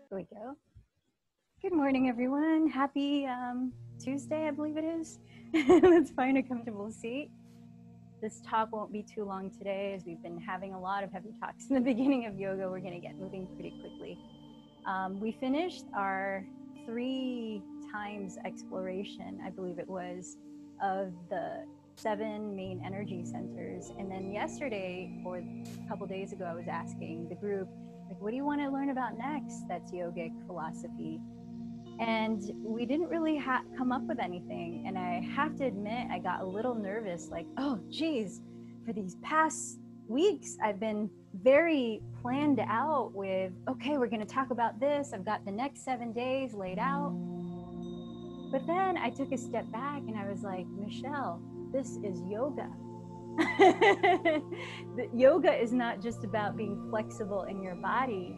There we go. Good morning, everyone. Happy Tuesday, I believe it is. Let's find a comfortable seat. This talk won't be too long today, as we've been having a lot of heavy talks in the beginning of yoga. We're going to get moving pretty quickly. We finished our 3 times exploration, I believe it was, of the 7 main energy centers. And then yesterday, or a couple days ago, I was asking the group, like, what do you want to learn about next? That's yogic philosophy. And we didn't really come up with anything. And I have to admit, I got a little nervous, like, oh, geez, for these past weeks, I've been very planned out with, okay, we're going to talk about this. I've got the next 7 days laid out. But then I took a step back and I was like, Michelle, this is yoga. Yoga is not just about being flexible in your body.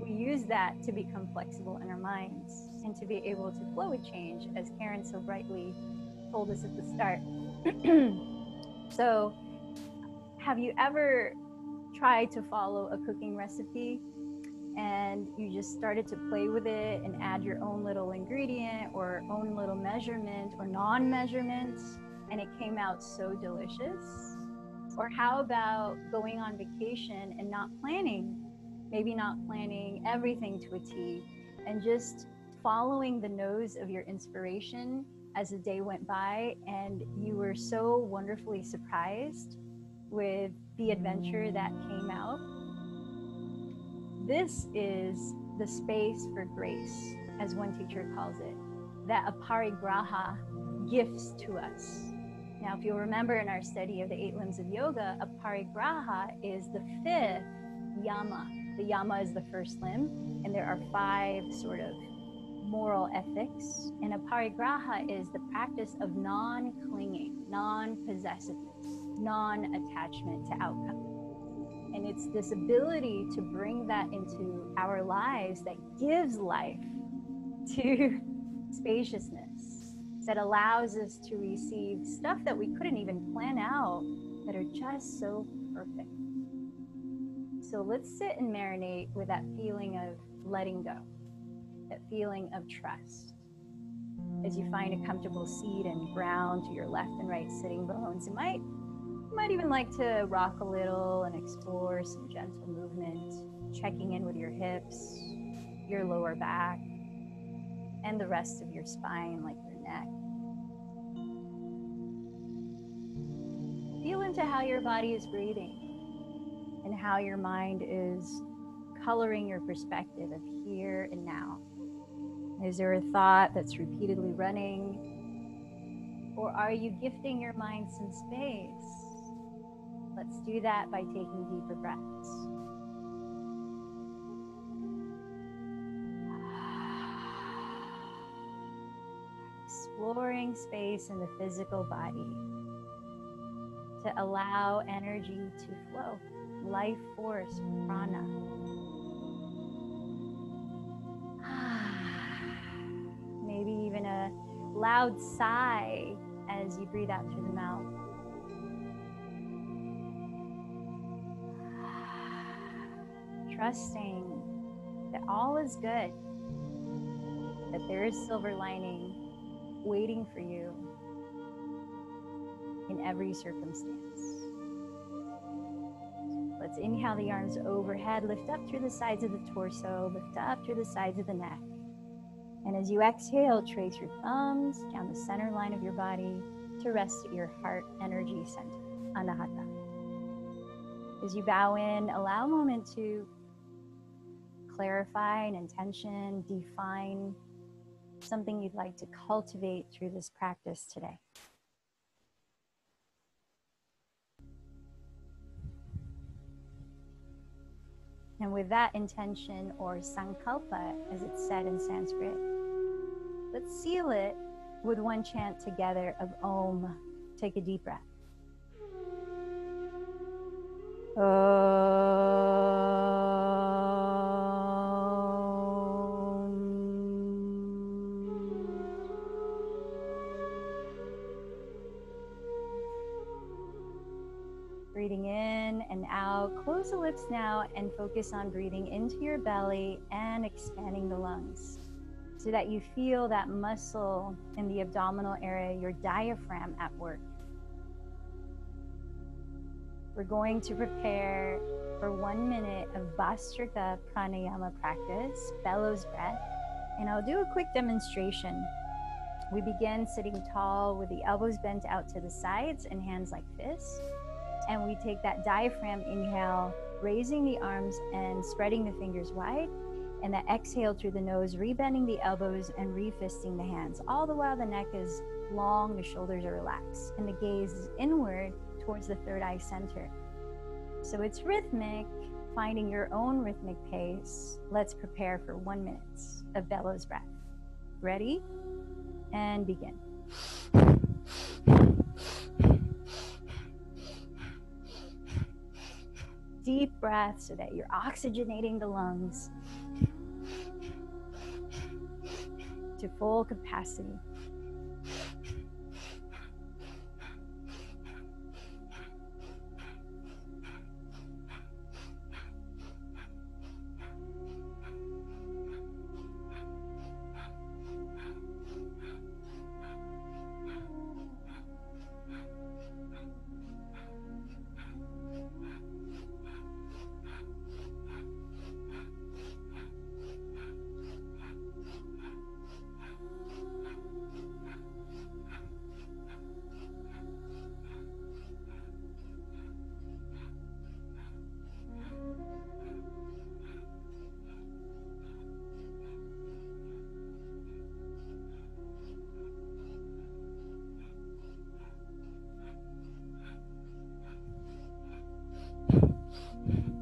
We use that to become flexible in our minds and to be able to flow with change, as Karen so brightly told us at the start. So, have you ever tried to follow a cooking recipe and you just started to play with it and add your own little ingredient or own little measurement or non-measurement, and it came out so delicious? Or how about going on vacation and not planning, maybe not planning everything to a T, and just following the nose of your inspiration as the day went by, and you were so wonderfully surprised with the adventure that came out? This is the space for grace, as one teacher calls it, that aparigraha gifts to us. Now, if you'll remember in our study of the 8 limbs of yoga, aparigraha is the 5th yama. The yama is the first limb, and there are 5 sort of moral ethics. And aparigraha is the practice of non-clinging, non-possessiveness, non-attachment to outcome. And it's this ability to bring that into our lives that gives life to spaciousness, that allows us to receive stuff that we couldn't even plan out, that are just so perfect. So let's sit and marinate with that feeling of letting go, that feeling of trust. As you find a comfortable seat and ground to your left and right sitting bones, you might even like to rock a little and explore some gentle movement, checking in with your hips, your lower back, and the rest of your spine, like your neck. Feel into how your body is breathing and how your mind is coloring your perspective of here and now. Is there a thought that's repeatedly running? Or are you gifting your mind some space? Let's do that by taking deeper breaths. Exploring space in the physical body to allow energy to flow, life force, prana. Maybe even a loud sigh as you breathe out through the mouth. Trusting that all is good, that there is silver lining waiting for you in every circumstance. Let's inhale the arms overhead, lift up through the sides of the torso, lift up through the sides of the neck. And as you exhale, trace your thumbs down the center line of your body to rest at your heart energy center, Anahata. As you bow in, allow a moment to clarify an intention, define something you'd like to cultivate through this practice today. And with that intention, or sankalpa, as it's said in Sanskrit, let's seal it with one chant together of Om. Take a deep breath. Breathing in and out, close close the lips now and focus on breathing into your belly and expanding the lungs so that you feel that muscle in the abdominal area, your diaphragm, at work. We're going to prepare for 1 minute of Bhastrika Pranayama practice, bellows breath, and I'll do a quick demonstration. We begin sitting tall with the elbows bent out to the sides and hands like fists. And we take that diaphragm inhale, raising the arms and spreading the fingers wide. And that exhale through the nose, rebending the elbows and refisting the hands. All the while the neck is long, the shoulders are relaxed, and the gaze is inward towards the third eye center. So it's rhythmic, finding your own rhythmic pace. Let's prepare for 1 minute of bellows breath. Ready? And begin. Deep breath so that you're oxygenating the lungs to full capacity.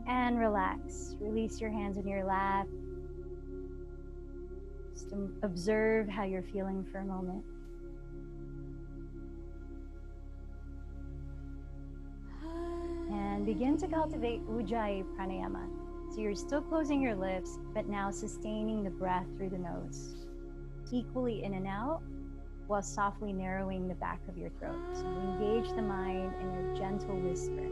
And relax. Release your hands in your lap. Just observe how you're feeling for a moment. And begin to cultivate Ujjayi Pranayama. So you're still closing your lips, but now sustaining the breath through the nose. Equally in and out, while softly narrowing the back of your throat. So engage the mind in your gentle whisper.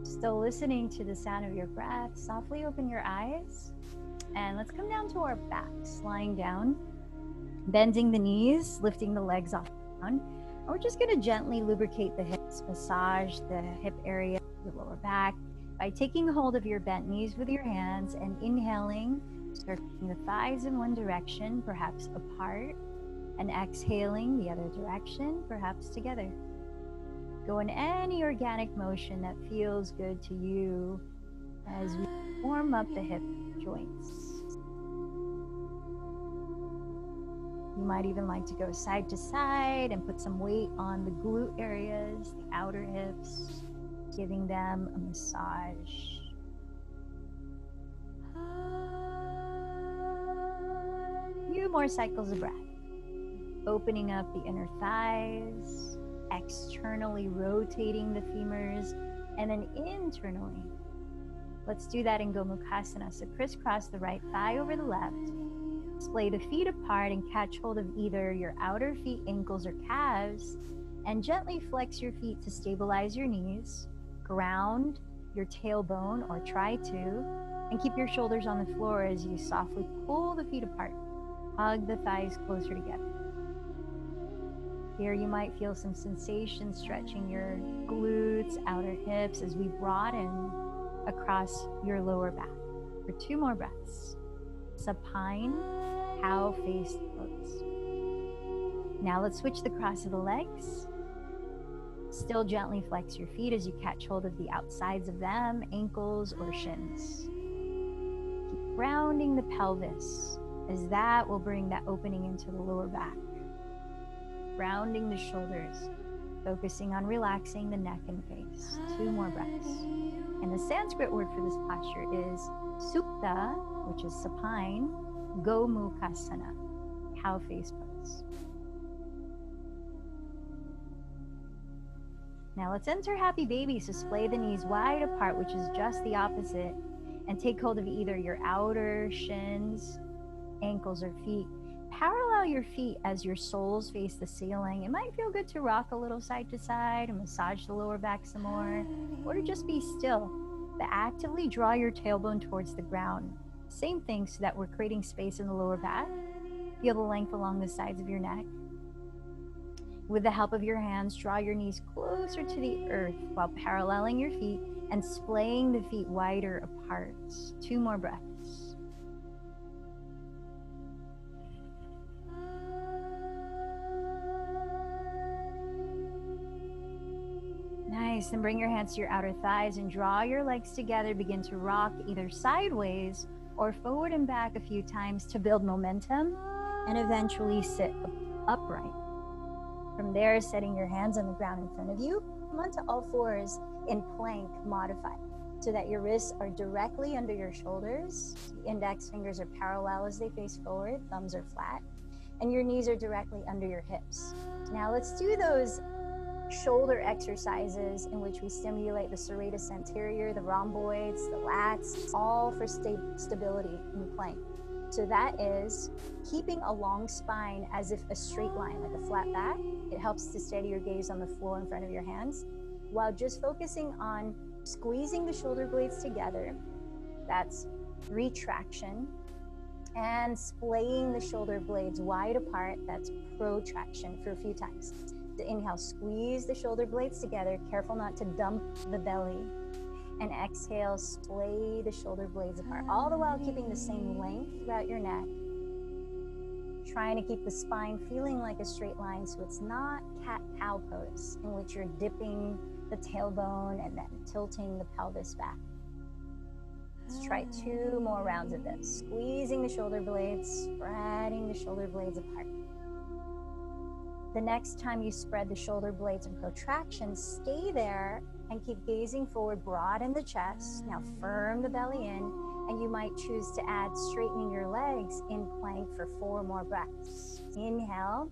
Still listening to the sound of your breath, softly open your eyes. And let's come down to our backs, lying down, bending the knees, lifting the legs off the ground. And we're just going to gently lubricate the hips, massage the hip area, the lower back, by taking hold of your bent knees with your hands and inhaling, circling the thighs in one direction, perhaps apart, and exhaling the other direction, perhaps together. Go in any organic motion that feels good to you as we warm up the hip joints. You might even like to go side to side and put some weight on the glute areas, the outer hips, giving them a massage. Few more cycles of breath. Opening up the inner thighs, externally rotating the femurs, and then internally. Let's do that in Gomukhasana. So crisscross the right thigh over the left. Splay the feet apart and catch hold of either your outer feet, ankles, or calves, and gently flex your feet to stabilize your knees. Ground your tailbone, or try to, and keep your shoulders on the floor as you softly pull the feet apart. Hug the thighs closer together. Here you might feel some sensation stretching your glutes, outer hips as we broaden across your lower back. For 2 more breaths. Supine, cow face pose. Now let's switch the cross of the legs. Still gently flex your feet as you catch hold of the outsides of them, ankles or shins. Keep grounding the pelvis, as that will bring that opening into the lower back. Rounding the shoulders, focusing on relaxing the neck and face. 2 more breaths. And the Sanskrit word for this posture is Supta, which is supine, Gomukhasana, cow face pose. Now let's enter happy baby. So splay the knees wide apart, which is just the opposite, and take hold of either your outer shins, ankles, or feet. Parallel parallel your feet as your soles face the ceiling. It might feel good to rock a little side to side and massage the lower back some more, or to just be still, but actively draw your tailbone towards the ground. Same thing, so that we're creating space in the lower back. Feel the length along the sides of your neck. With the help of your hands, draw your knees closer to the earth while paralleling your feet and splaying the feet wider apart. 2 more breaths. Nice, then bring your hands to your outer thighs and draw your legs together. Begin to rock either sideways or forward and back a few times to build momentum and eventually sit upright. From there, setting your hands on the ground in front of you, come onto all fours in plank modified so that your wrists are directly under your shoulders. The index fingers are parallel as they face forward, thumbs are flat, and your knees are directly under your hips. Now let's do those shoulder exercises in which we stimulate the serratus anterior, the rhomboids, the lats, all for stability in plank. So that is keeping a long spine as if a straight line, like a flat back. It helps to steady your gaze on the floor in front of your hands, while just focusing on squeezing the shoulder blades together. That's retraction. And splaying the shoulder blades wide apart. That's protraction for a few times. To inhale, squeeze the shoulder blades together. Careful not to dump the belly. And exhale, splay the shoulder blades apart, all the while keeping the same length throughout your neck. Trying to keep the spine feeling like a straight line, so it's not cat-cow pose, in which you're dipping the tailbone and then tilting the pelvis back. Let's try 2 more rounds of this. Squeezing the shoulder blades, spreading the shoulder blades apart. The next time you spread the shoulder blades in protraction, stay there and keep gazing forward, broaden the chest. Now firm the belly in, and you might choose to add straightening your legs in plank for 4 more breaths. Inhale,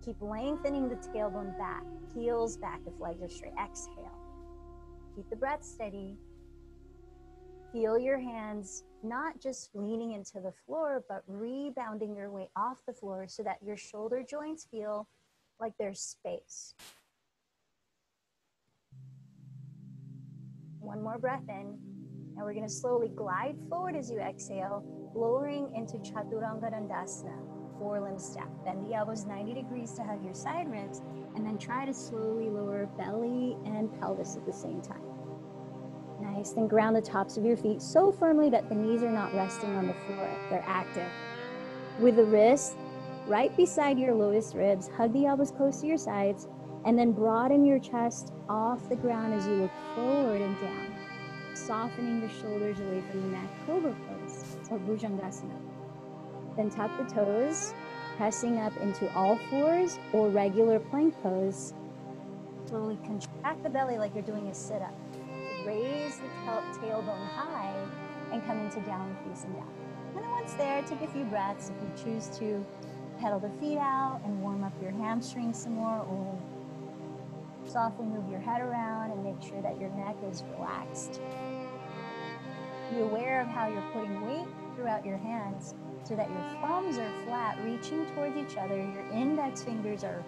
keep lengthening the tailbone back, heels back if legs are straight. Exhale, keep the breath steady. Feel your hands not just leaning into the floor, but rebounding your way off the floor so that your shoulder joints feel like there's space. 1 more breath in. Now we're going to slowly glide forward as you exhale, lowering into Chaturanga Dandasana, 4-limb stack. Bend the elbows 90 degrees to hug your side ribs, and then try to slowly lower belly and pelvis at the same time. Nice, then ground the tops of your feet so firmly that the knees are not resting on the floor. They're active. With the wrists right beside your lowest ribs, hug the elbows close to your sides, and then broaden your chest off the ground as you look forward and down, softening the shoulders away from the neck, Cobra pose, or Bhujangasana. Then tuck the toes, pressing up into all fours or regular plank pose. Slowly contract the belly like you're doing a sit-up. Raise the tailbone high and come into downward facing dog. And then once there, take a few breaths. If you choose to pedal the feet out and warm up your hamstrings some more, or softly move your head around and make sure that your neck is relaxed. Be aware of how you're putting weight throughout your hands so that your thumbs are flat, reaching towards each other. Your index fingers are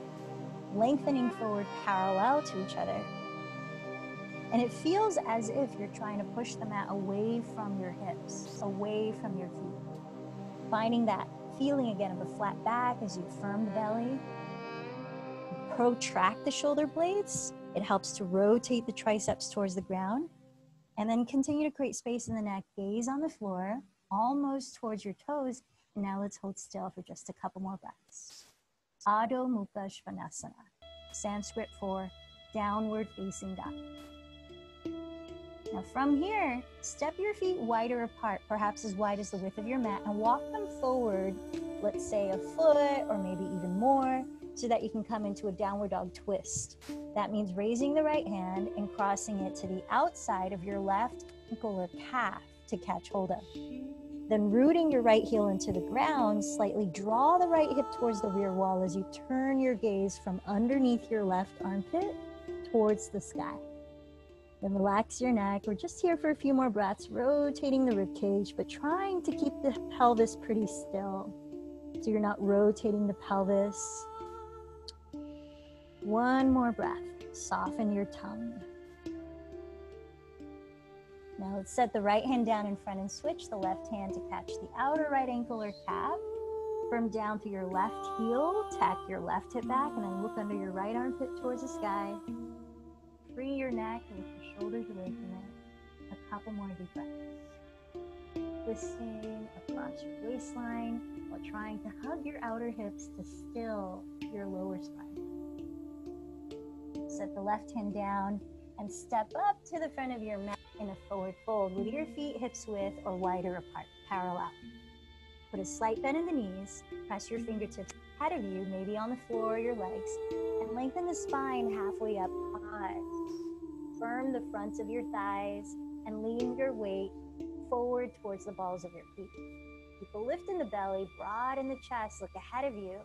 lengthening forward parallel to each other. And it feels as if you're trying to push the mat away from your hips, away from your feet. Finding that feeling again of a flat back as you firm the belly. Protract the shoulder blades. It helps to rotate the triceps towards the ground. And then continue to create space in the neck. Gaze on the floor, almost towards your toes. And now let's hold still for just a couple more breaths. Adho Mukha Svanasana, Sanskrit for downward facing dog. Now from here, step your feet wider apart, perhaps as wide as the width of your mat, and walk them forward, let's say a foot or maybe even more, so that you can come into a downward dog twist. That means raising the right hand and crossing it to the outside of your left ankle or calf to catch hold of. Then rooting your right heel into the ground, slightly draw the right hip towards the rear wall as you turn your gaze from underneath your left armpit towards the sky. Then relax your neck. We're just here for a few more breaths, rotating the rib cage, but trying to keep the pelvis pretty still. So you're not rotating the pelvis. One more breath. Soften your tongue. Now let's set the right hand down in front and switch the left hand to catch the outer right ankle or calf. Firm down through your left heel, tack your left hip back, and then look under your right armpit towards the sky. Free your neck and lift your shoulders away from it. A couple more deep breaths. Twisting across your waistline while trying to hug your outer hips to still your lower spine. Set the left hand down and step up to the front of your mat in a forward fold with your feet hips width or wider apart, parallel. Put a slight bend in the knees, press your fingertips ahead of you, maybe on the floor or your legs, and lengthen the spine halfway up. Pause. Firm the fronts of your thighs and lean your weight forward towards the balls of your feet. Keep a lift in the belly, broaden the chest, look ahead of you,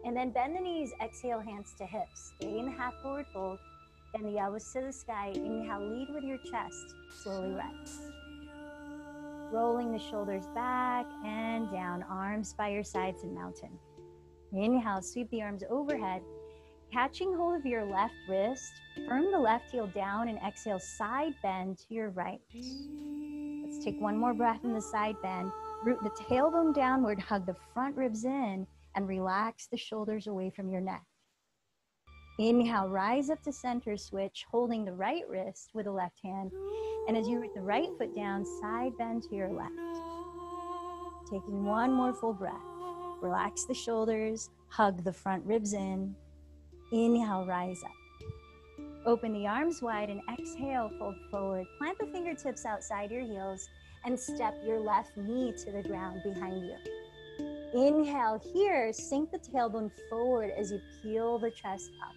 and then bend the knees, exhale, hands to hips. Stay in the half forward fold, bend the elbows to the sky. Inhale, lead with your chest, slowly rise. Rolling the shoulders back and down, arms by your sides in mountain. Inhale, sweep the arms overhead, catching hold of your left wrist, firm the left heel down and exhale, side bend to your right. Let's take one more breath in the side bend. Root the tailbone downward, hug the front ribs in, and relax the shoulders away from your neck. Inhale, rise up to center switch, holding the right wrist with the left hand. And as you root the right foot down, side bend to your left. Taking one more full breath. Relax the shoulders, hug the front ribs in. Inhale, rise up. Open the arms wide and exhale, fold forward. Plant the fingertips outside your heels and step your left knee to the ground behind you. Inhale here, sink the tailbone forward as you peel the chest up.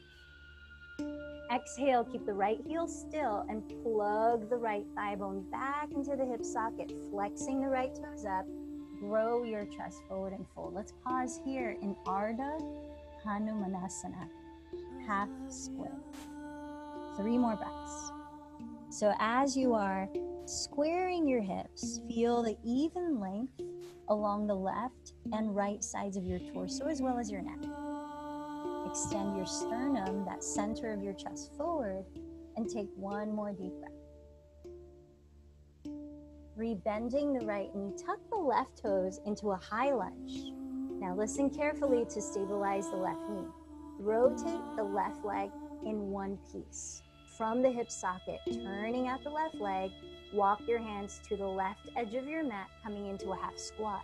Exhale, keep the right heel still and plug the right thigh bone back into the hip socket, flexing the right toes up. Grow your chest forward and fold. Let's pause here in Ardha Hanumanasana, half split. 3 more breaths. So as you are squaring your hips, feel the even length along the left and right sides of your torso as well as your neck. Extend your sternum, that center of your chest, forward, and take one more deep breath. Rebending the right knee, tuck the left toes into a high lunge. Now listen carefully to stabilize the left knee. Rotate the left leg in one piece. From the hip socket, turning out the left leg, walk your hands to the left edge of your mat, coming into a half squat.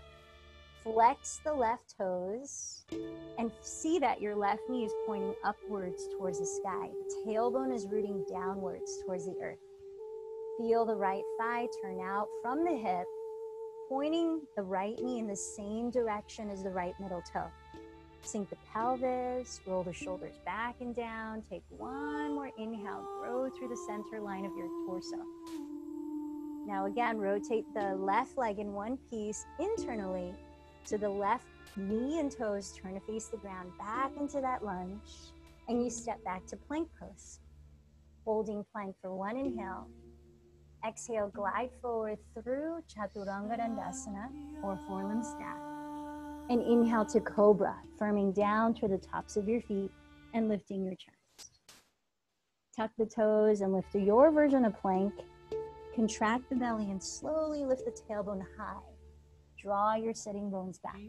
Flex the left toes and see that your left knee is pointing upwards towards the sky. The tailbone is rooting downwards towards the earth. Feel the right thigh turn out from the hip, pointing the right knee in the same direction as the right middle toe. Sink the pelvis, roll the shoulders back and down. Take one more inhale, grow through the center line of your torso. Now again, rotate the left leg in one piece internally. So the left knee and toes turn to face the ground, back into that lunge, and you step back to plank pose. Holding plank for one inhale. Exhale, glide forward through Chaturanga Dandasana, or four-limb stack. And inhale to Cobra, firming down to the tops of your feet and lifting your chest. Tuck the toes and lift to your version of plank. Contract the belly and slowly lift the tailbone high. Draw your sitting bones back.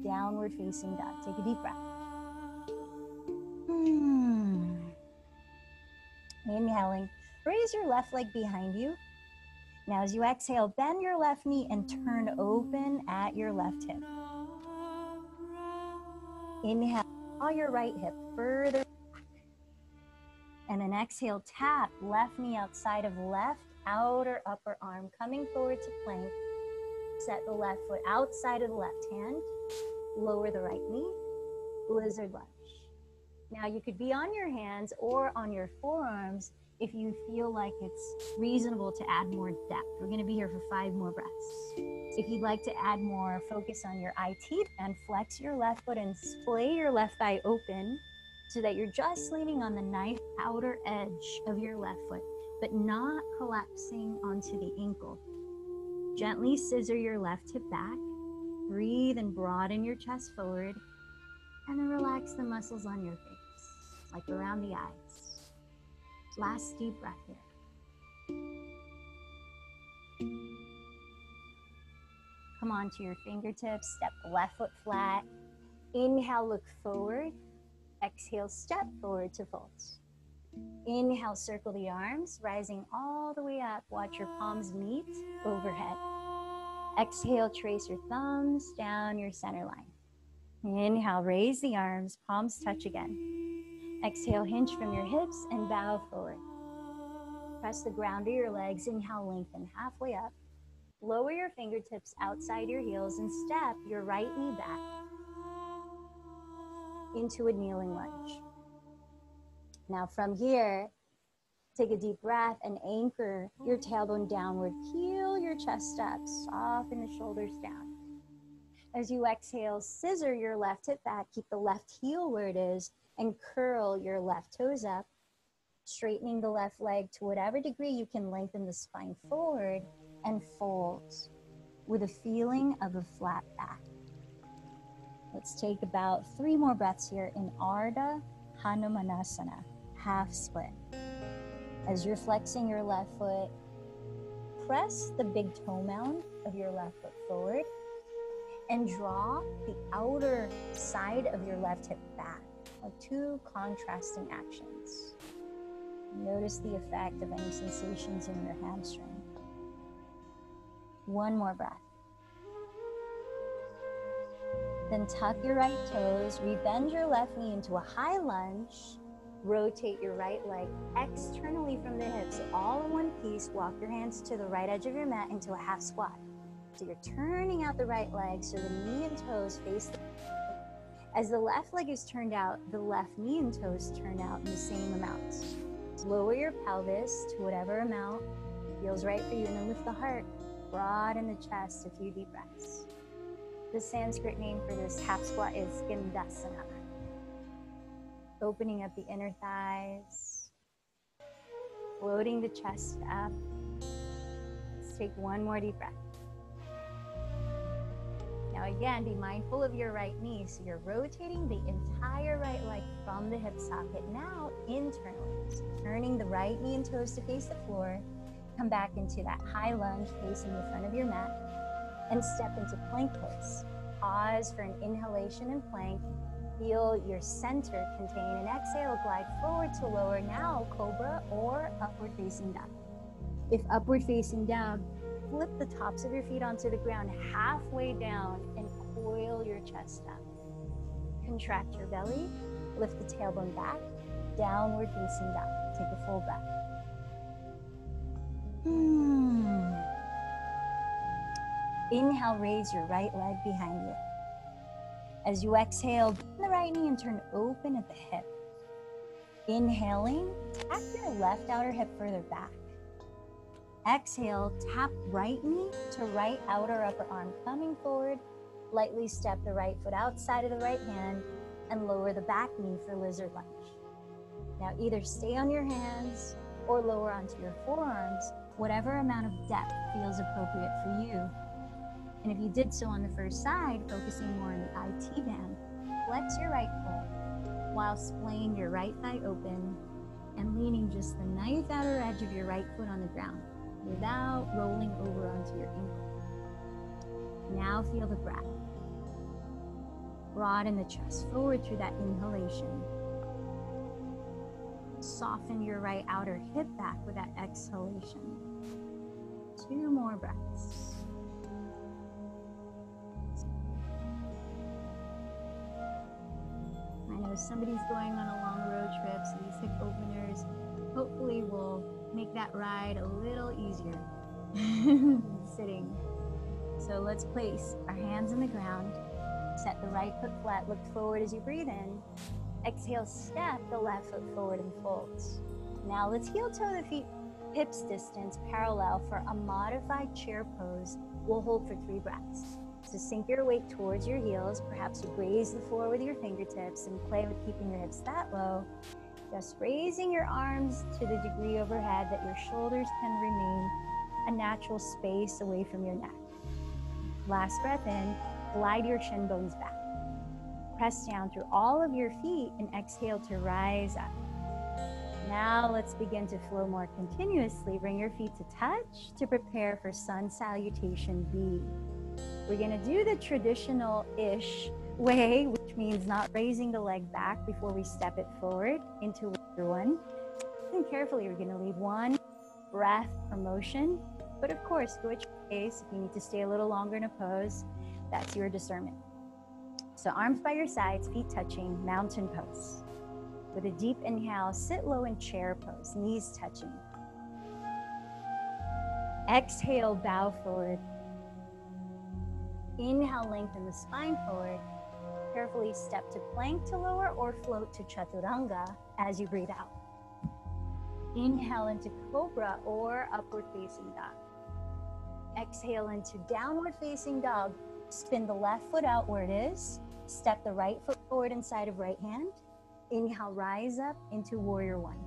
Downward facing dog. Take a deep breath. Inhaling, raise your left leg behind you. Now as you exhale, bend your left knee and turn open at your left hip. Inhale, draw your right hip further back. And then exhale, tap left knee outside of left outer upper arm, coming forward to plank. Set the left foot outside of the left hand. Lower the right knee. Lizard lunge. Now you could be on your hands or on your forearms if you feel like it's reasonable to add more depth. We're going to be here for 5 more breaths. If you'd like to add more focus on your IT, and flex your left foot and splay your left thigh open so that you're just leaning on the knife outer edge of your left foot, but not collapsing onto the ankle. Gently scissor your left hip back, Breathe and broaden your chest forward, and then relax the muscles on your face, like around the eyes. Last deep breath here. Come onto your fingertips, step the left foot flat. Inhale, look forward. Exhale, step forward to folds. Inhale, circle the arms, rising all the way up. Watch your palms meet overhead. Exhale, trace your thumbs down your center line. Inhale, raise the arms, palms touch again. Exhale, hinge from your hips and bow forward. Press the ground to your legs. Inhale, lengthen halfway up. Lower your fingertips outside your heels and step your right knee back into a kneeling lunge. Now from here, take a deep breath and anchor your tailbone downward. Peel your chest up, soften the shoulders down. As you exhale, scissor your left hip back, keep the left heel where it is, and curl your left toes up, straightening the left leg to whatever degree you can lengthen the spine forward and fold with a feeling of a flat back. Let's take about 3 more breaths here in Ardha Hanumanasana, half split. As you're flexing your left foot, press the big toe mound of your left foot forward and draw the outer side of your left hip back, like 2 contrasting actions. Notice the effect of any sensations in your hamstring. 1 more breath. Then tuck your right toes, rebend your left knee into a high lunge, rotate your right leg externally from the hips, all in one piece. Walk your hands to the right edge of your mat into a half squat. So you're turning out the right leg so the knee and toes face the as the left leg is turned out, the left knee and toes turn out in the same amounts. Lower your pelvis to whatever amount feels right for you, and then lift the heart, broaden the chest, a few deep breaths. The Sanskrit name for this half squat is Skandasana. Opening up the inner thighs, floating the chest up. Let's take 1 more deep breath. Now again, be mindful of your right knee. So you're rotating the entire right leg from the hip socket now internally. So turning the right knee and toes to face the floor. Come back into that high lunge facing the front of your mat and step into plank pose. Pause for an inhalation and plank. Feel your center contain and exhale. Glide forward to lower. Now cobra or upward facing dog. If upward facing dog, flip the tops of your feet onto the ground halfway down and coil your chest up. Contract your belly, lift the tailbone back, downward facing dog. Take a full breath. Inhale, raise your right leg behind you. As you exhale, bend the right knee and turn open at the hip. Inhaling, tap your left outer hip further back. Exhale, tap right knee to right outer upper arm coming forward. Lightly step the right foot outside of the right hand and lower the back knee for lizard lunge. Now either stay on your hands or lower onto your forearms, whatever amount of depth feels appropriate for you. And if you did so on the first side, focusing more on the IT band, flex your right foot while splaying your right thigh open and leaning just the nice outer edge of your right foot on the ground without rolling over onto your ankle. Now feel the breath. Broaden the chest forward through that inhalation. Soften your right outer hip back with that exhalation. 2 more breaths. I know somebody's going on a long road trip, so these hip openers hopefully will make that ride a little easier sitting. So let's place our hands in the ground, set the right foot flat, look forward as you breathe in. Exhale, step the left foot forward and folds. Now let's heel toe the feet hips distance parallel for a modified chair pose. We'll hold for 3 breaths. So sink your weight towards your heels. Perhaps you graze the floor with your fingertips and play with keeping your hips that low. Just raising your arms to the degree overhead that your shoulders can remain a natural space away from your neck. Last breath in. Glide your shin bones back. Press down through all of your feet and exhale to rise up. Now let's begin to flow more continuously. Bring your feet to touch to prepare for Sun Salutation B. We're going to do the traditional-ish way, which means not raising the leg back before we step it forward into warrior one. And carefully, we're going to leave one breath or motion. But of course, go at your pace. If you need to stay a little longer in a pose, that's your discernment. So arms by your sides, feet touching, mountain pose. With a deep inhale, sit low in chair pose, knees touching. Exhale, bow forward. Inhale, lengthen the spine forward. Carefully step to plank to lower or float to chaturanga as you breathe out. Inhale into cobra or upward facing dog. Exhale into downward facing dog. Spin the left foot out where it is. Step the right foot forward inside of right hand. Inhale, rise up into warrior one,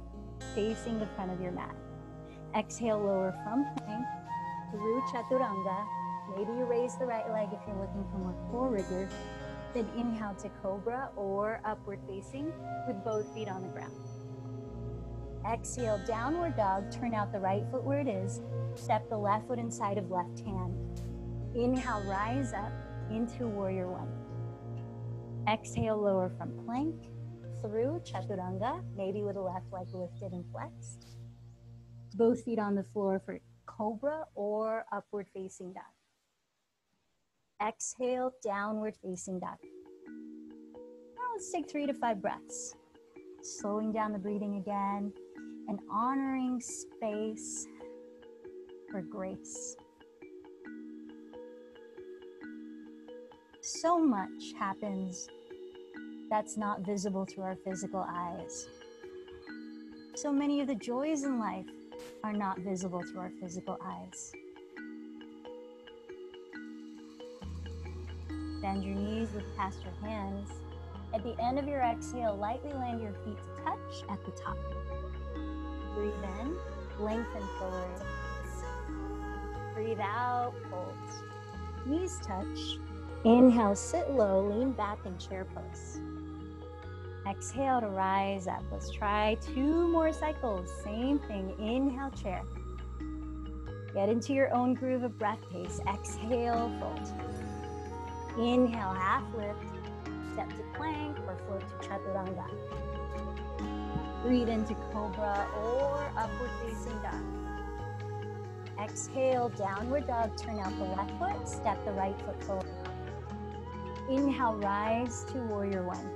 facing the front of your mat. Exhale, lower from plank through chaturanga. Maybe you raise the right leg if you're looking for more core rigor. Then inhale to cobra or upward facing with both feet on the ground. Exhale, downward dog. Turn out the right foot where it is. Step the left foot inside of left hand. Inhale, rise up into warrior one. Exhale, lower from plank through chaturanga, maybe with the left leg lifted and flexed. Both feet on the floor for cobra or upward facing dog. Exhale, downward facing dog. Now let's take 3 to 5 breaths. Slowing down the breathing again and honoring space for grace. So much happens that's not visible through our physical eyes. So many of the joys in life are not visible through our physical eyes. Bend your knees, lift past your hands. At the end of your exhale, lightly land your feet to touch at the top. Breathe in, lengthen forward. Breathe out, fold. Knees touch. Inhale, sit low, lean back in chair pose. Exhale to rise up. Let's try 2 more cycles. Same thing. Inhale, chair. Get into your own groove of breath pace. Exhale, fold. Inhale, half lift. Step to plank or float to chaturanga. Breathe into cobra or upward facing dog. Exhale, downward dog. Turn out the left foot. Step the right foot forward. Inhale, rise to warrior one.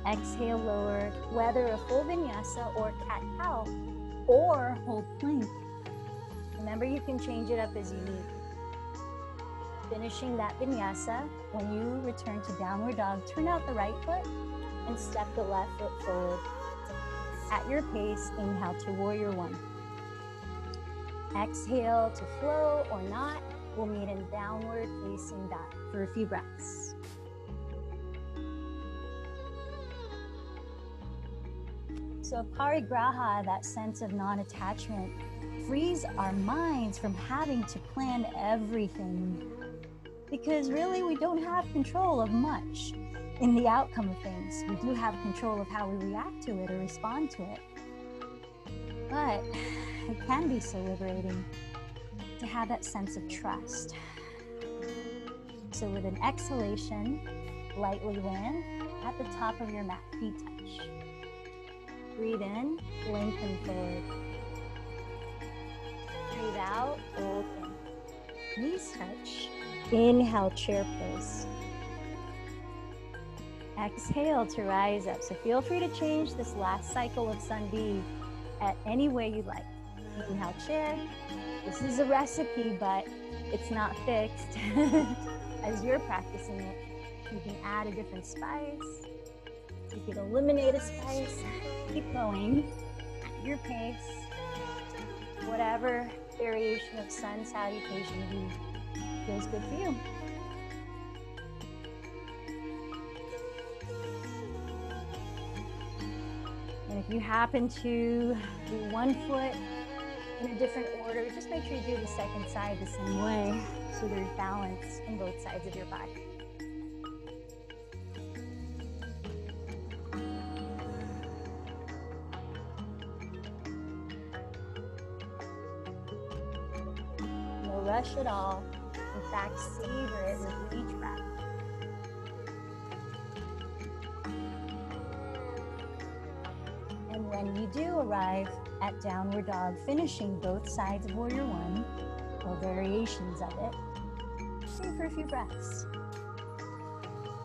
Exhale, lower, whether a full vinyasa or cat-cow, or hold plank. Remember, you can change it up as you need. Finishing that vinyasa, when you return to downward dog, turn out the right foot and step the left foot forward. At your pace, inhale to warrior one. Exhale to flow or not. We'll meet in downward facing dog for a few breaths. So parigraha, that sense of non-attachment, frees our minds from having to plan everything. Because really, we don't have control of much in the outcome of things. We do have control of how we react to it or respond to it. But it can be so liberating to have that sense of trust. So with an exhalation, lightly land at the top of your mat, feet touch. Breathe in, lengthen forward. Breathe out, open. Knees touch. Inhale, chair pose. Exhale to rise up. So feel free to change this last cycle of Sun B at any way you'd like. Inhale, chair. This is a recipe, but it's not fixed. As you're practicing it, you can add a different spice. You can eliminate a spice. Keep going at your pace. Whatever variation of Sun Salutation feels good for you. And if you happen to do one foot in a different order. Just make sure you do the second side the same way so there's balance in both sides of your body. No rush at all. In fact, savor it with each breath. And when you do arrive at downward dog, finishing both sides of warrior one, or variations of it, stay for a few breaths.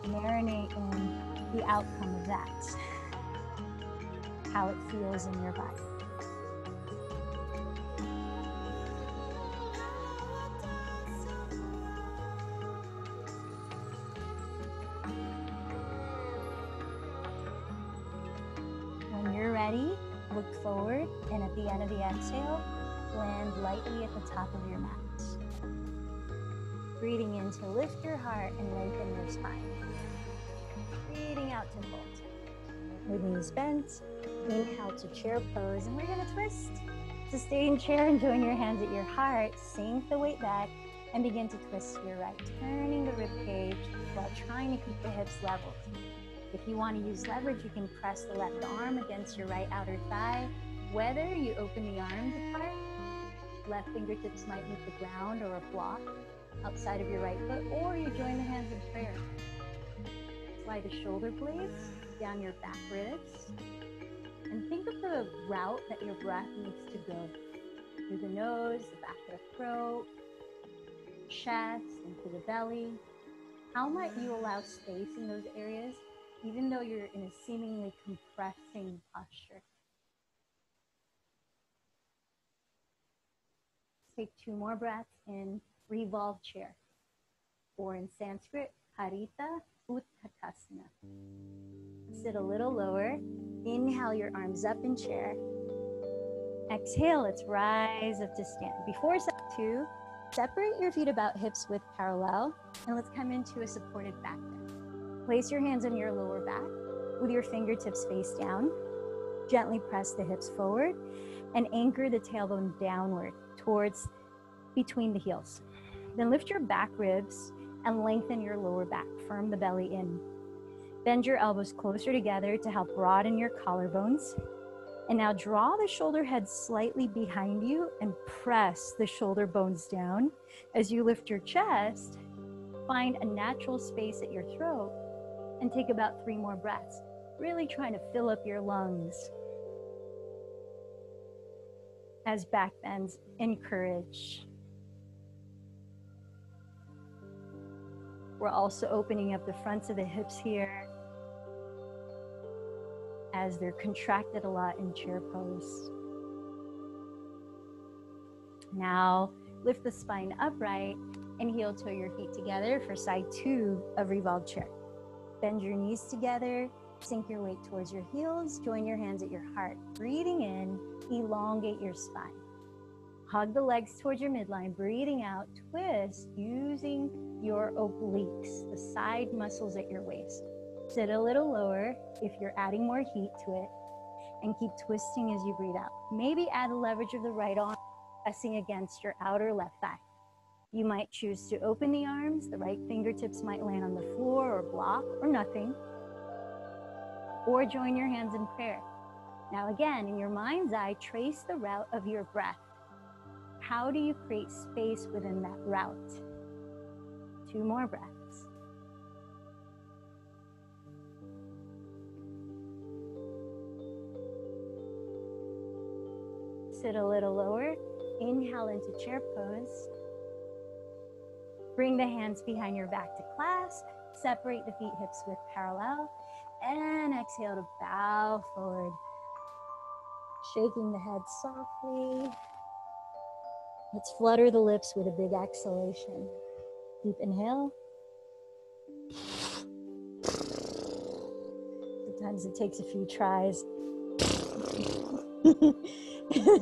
Marinate in the outcome of that, how it feels in your body. When you're ready, look forward, and at the end of the exhale, land lightly at the top of your mat. Breathing in to lift your heart and lengthen your spine. Breathing out to fold. With knees bent, inhale to chair pose, and we're gonna twist. To stay in chair and join your hands at your heart, sink the weight back, and begin to twist to your right, turning the rib cage while trying to keep the hips level. If you want to use leverage, you can press the left arm against your right outer thigh. Whether you open the arms apart, left fingertips might meet the ground or a block outside of your right foot, or you join the hands in prayer. Slide the shoulder blades down your back ribs, and think of the route that your breath needs to go. Through the nose, the back of the throat, chest, into the belly. How might you allow space in those areas, even though you're in a seemingly compressing posture? Take 2 more breaths in revolve chair, or in Sanskrit, Harita Utkatasana. Sit a little lower. Inhale your arms up in chair. Exhale, let's rise up to stand. Before step 2, separate your feet about hips width parallel, and let's come into a supported back bend. Place your hands on your lower back with your fingertips face down. Gently press the hips forward and anchor the tailbone downward towards between the heels. Then lift your back ribs and lengthen your lower back. Firm the belly in. Bend your elbows closer together to help broaden your collarbones. And now draw the shoulder head slightly behind you and press the shoulder bones down. As you lift your chest, find a natural space at your throat and take about 3 more breaths, really trying to fill up your lungs. As back bends, encourage. We're also opening up the fronts of the hips here as they're contracted a lot in chair pose. Now, lift the spine upright and heel toe your feet together for side 2 of revolved chair. Bend your knees together, sink your weight towards your heels, join your hands at your heart. Breathing in, elongate your spine. Hug the legs towards your midline. Breathing out, twist using your obliques, the side muscles at your waist. Sit a little lower if you're adding more heat to it, and keep twisting as you breathe out. Maybe add the leverage of the right arm, pressing against your outer left thigh. You might choose to open the arms. The right fingertips might land on the floor or block or nothing, or join your hands in prayer. Now again, in your mind's eye, trace the route of your breath. How do you create space within that route? 2 more breaths. Sit a little lower. Inhale into chair pose. Bring the hands behind your back to clasp. Separate the feet hips width parallel. And exhale to bow forward. Shaking the head softly. Let's flutter the lips with a big exhalation. Deep inhale. Sometimes it takes a few tries.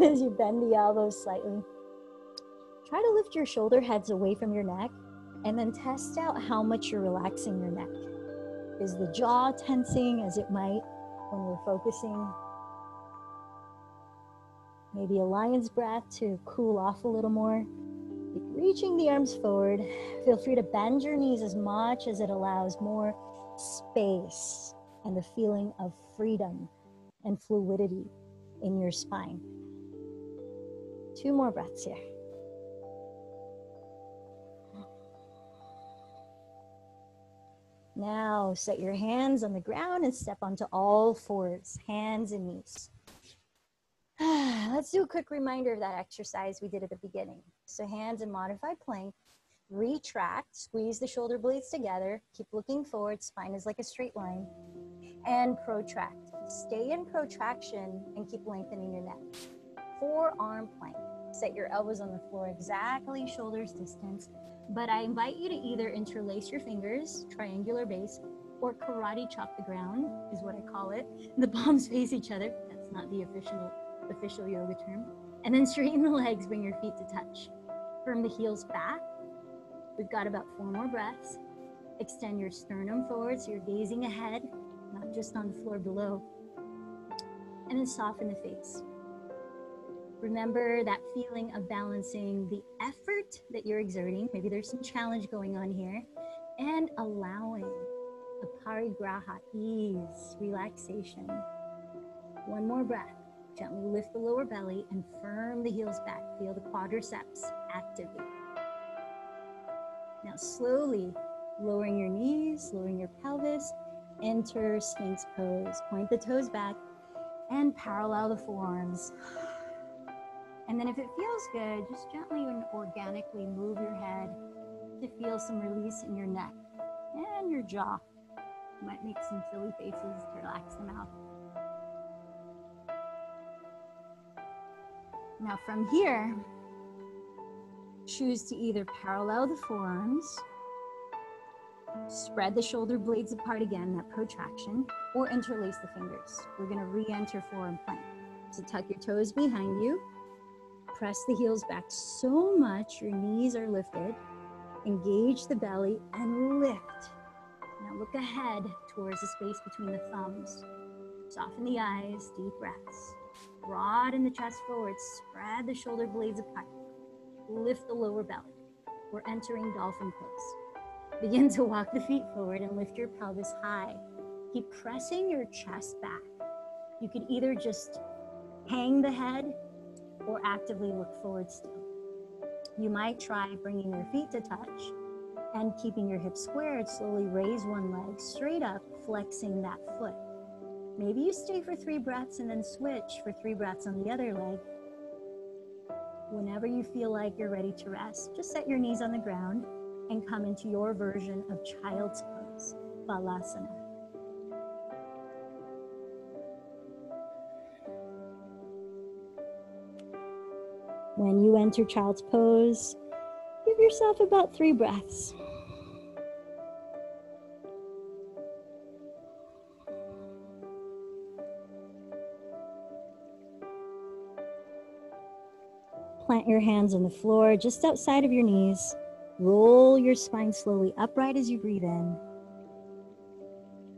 As you bend the elbows slightly. Try to lift your shoulder heads away from your neck and then test out how much you're relaxing your neck. Is the jaw tensing as it might when we're focusing? Maybe a lion's breath to cool off a little more. Keep reaching the arms forward. Feel free to bend your knees as much as it allows more space and the feeling of freedom and fluidity in your spine. 2 more breaths here. Now set your hands on the ground and step onto all fours, hands and knees. Let's do a quick reminder of that exercise we did at the beginning. So hands in modified plank, retract, squeeze the shoulder blades together, keep looking forward, spine is like a straight line, and protract. Stay in protraction and keep lengthening your neck. Forearm plank. Set your elbows on the floor exactly shoulders distance, but I invite you to either interlace your fingers, triangular base, or karate chop the ground is what I call it. The palms face each other. That's not the official yoga term. And then straighten the legs, bring your feet to touch. Firm the heels back. We've got about 4 more breaths. Extend your sternum forward so you're gazing ahead, not just on the floor below. And then soften the face. Remember that feeling of balancing the effort that you're exerting. Maybe there's some challenge going on here. And allowing a parigraha, ease, relaxation. 1 more breath. Gently lift the lower belly and firm the heels back. Feel the quadriceps activate. Now slowly lowering your knees, lowering your pelvis, enter Sphinx pose. Point the toes back and parallel the forearms. And then if it feels good, just gently and organically move your head to feel some release in your neck and your jaw. You might make some silly faces to relax the mouth. Now from here, choose to either parallel the forearms, spread the shoulder blades apart again, that protraction, or interlace the fingers. We're gonna re-enter forearm plank. So tuck your toes behind you, press the heels back so much your knees are lifted, engage the belly and lift. Now look ahead towards the space between the thumbs. Soften the eyes, deep breaths. Broaden the chest forward, spread the shoulder blades apart. Lift the lower belly. We're entering dolphin pose. Begin to walk the feet forward and lift your pelvis high. Keep pressing your chest back. You could either just hang the head or actively look forward still. You might try bringing your feet to touch and keeping your hips squared, slowly raise one leg straight up, flexing that foot. Maybe you stay for 3 breaths and then switch for 3 breaths on the other leg. Whenever you feel like you're ready to rest, just set your knees on the ground and come into your version of child's pose, Balasana. When you enter child's pose, give yourself about 3 breaths. Plant your hands on the floor just outside of your knees. Roll your spine slowly upright as you breathe in.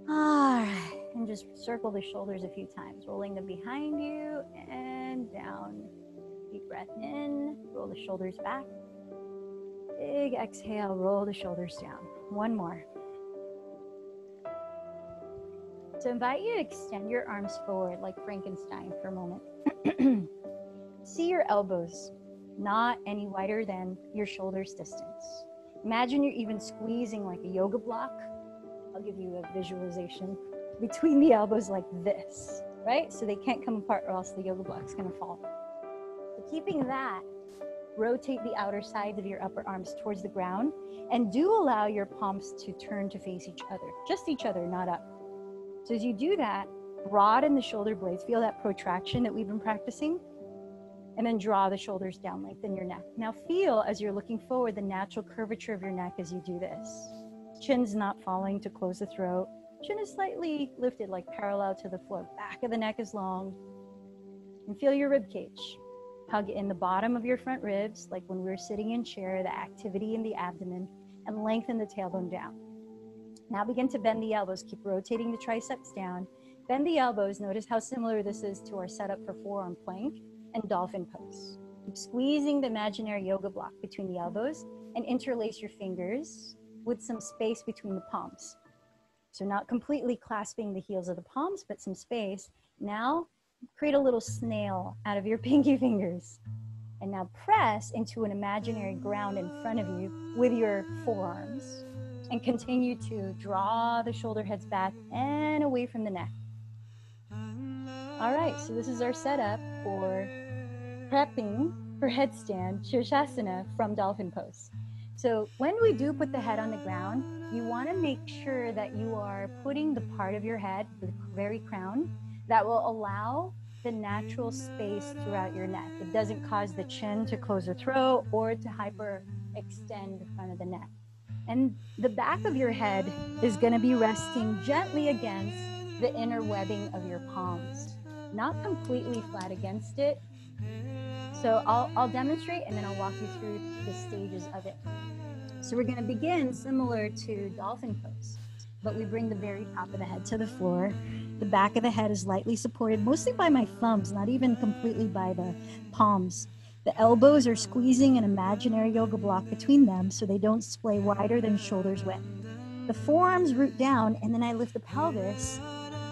All right, and just circle the shoulders a few times, rolling them behind you and down. Deep breath in, roll the shoulders back. Big exhale, roll the shoulders down. 1 more. So invite you to extend your arms forward like Frankenstein for a moment. See your elbows, not any wider than your shoulders distance. Imagine you're even squeezing like a yoga block. I'll give you a visualization between the elbows like this, right? So they can't come apart or else the yoga block's gonna fall. But keeping that, rotate the outer sides of your upper arms towards the ground and do allow your palms to turn to face each other, just each other, not up. So as you do that, broaden the shoulder blades, feel that protraction that we've been practicing, and then draw the shoulders down, lengthen your neck. Now feel, as you're looking forward, the natural curvature of your neck as you do this. Chin's not falling to close the throat. Chin is slightly lifted, like parallel to the floor. Back of the neck is long. And feel your rib cage. Hug in the bottom of your front ribs, like when we're sitting in chair, the activity in the abdomen, and lengthen the tailbone down. Now begin to bend the elbows. Keep rotating the triceps down. Bend the elbows. Notice how similar this is to our setup for forearm plank. and dolphin pose. Keep squeezing the imaginary yoga block between the elbows and interlace your fingers with some space between the palms. So not completely clasping the heels of the palms, but some space. Now, create a little snail out of your pinky fingers. And now press into an imaginary ground in front of you with your forearms. And continue to draw the shoulder heads back and away from the neck. All right, so this is our setup for prepping for headstand, Shirshasana from dolphin pose. So when we do put the head on the ground, you want to make sure that you are putting the part of your head, the very crown, that will allow the natural space throughout your neck. It doesn't cause the chin to close the throat or to hyperextend the front of the neck. And the back of your head is going to be resting gently against the inner webbing of your palms, not completely flat against it. So I'll demonstrate and then I'll walk you through the stages of it. So we're going to begin similar to dolphin pose, but we bring the very top of the head to the floor. The back of the head is lightly supported, mostly by my thumbs, not even completely by the palms. The elbows are squeezing an imaginary yoga block between them so they don't splay wider than shoulders width. The forearms root down, and then I lift the pelvis,